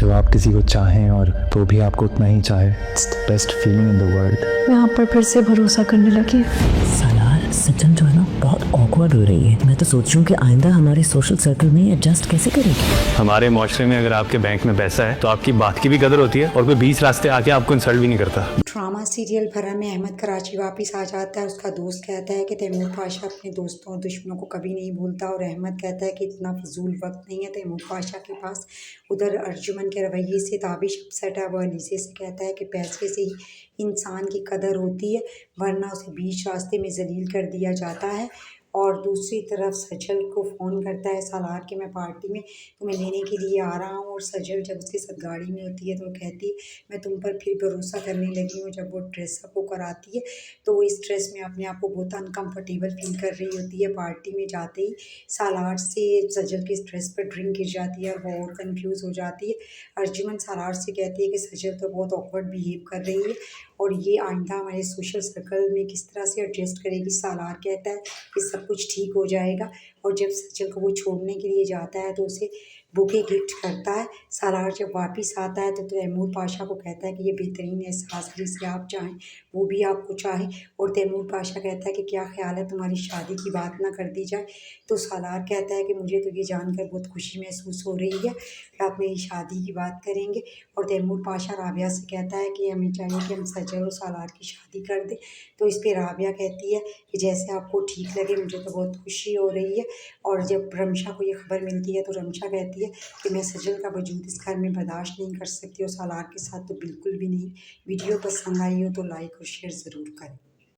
जब आप किसी को चाहें और वो भी आपको उतना ही चाहे, it's the best feeling in the world. मैं आप पर फिर से भरोसा करने लगी। सालार सचिन जो है ना बहुत ऑकवर्ड हो रही है। मैं तो सोच रही हूँ कि आइंदा हमारे सोशल सर्कल में एडजस्ट कैसे करेगी। हमारे माशरे में अगर आपके बैंक में पैसा है तो आपकी बात की भी कदर होती है और कोई 20 रास्ते आके आपको इंसल्ट भी नहीं करता। ड्रामा सीरियल भरा में अहमद कराची वापस आ जाता है। उसका दोस्त कहता है कि तैमूर पाशा अपने दोस्तों और दुश्मनों को कभी नहीं भूलता और अहमद कहता है कि इतना फजूल वक्त नहीं है तैमूर पाशा के पास। उधर अर्जुमन के रवैये से ताबिश अपसेट है। वह अलीसे से कहता है कि पैसे से ही इंसान की कदर होती है वरना उसे बीच रास्ते में जलील कर दिया जाता है। और दूसरी तरफ सजल को फ़ोन करता है सालार कि मैं पार्टी में तुम्हें लेने के लिए आ रहा हूँ। और सजल जब उसके साथ गाड़ी में होती है तो वो कहती है मैं तुम पर फिर भरोसा करने लगी हूँ। जब वो ड्रेसअप होकर आती है तो वो इस ड्रेस में अपने आप को बहुत अनकम्फर्टेबल फील कर रही होती है। पार्टी में जाते ही सालार से सजल के इस ड्रेस पर ड्रिंक गिर जाती है और वो और कन्फ्यूज़ हो जाती है। अर्जुमन सालार से कहती है कि सजल तो बहुत ऑकवर्ड बिहेव कर रही है और ये आइंदा हमारे सोशल सर्कल में किस तरह से एडजस्ट करेगी। सालार कहता है कि सब कुछ ठीक हो जाएगा और जब सजल को वो छोड़ने के लिए जाता है तो उसे बुके गिफ्ट करता है। सालार जब वापस आता है तो तैमूर पाशा को कहता है कि ये बेहतरीन एहसास है जिसे आप चाहें वो भी आपको चाहे। और तैमूर पाशा कहता है कि क्या ख्याल है तुम्हारी शादी की बात ना कर दी जाए। तो सालार कहता है कि मुझे तो ये जानकर बहुत खुशी महसूस हो रही है कि आप मेरी शादी की बात करेंगे। और तैमूर पाशा राबिया से कहता है कि हमें चाहिए कि हम सजल और सालार की शादी कर दें। तो इस पर राबिया कहती है कि जैसे आपको ठीक लगे, मुझे तो बहुत खुशी हो रही है। और जब रमशा को ये खबर मिलती है तो रमशा कहती है कि मैं सजल का वजूद इस घर में बर्दाश्त नहीं कर सकती और सालार के साथ तो बिल्कुल भी नहीं। वीडियो पसंद आई हो तो लाइक और शेयर ज़रूर करें।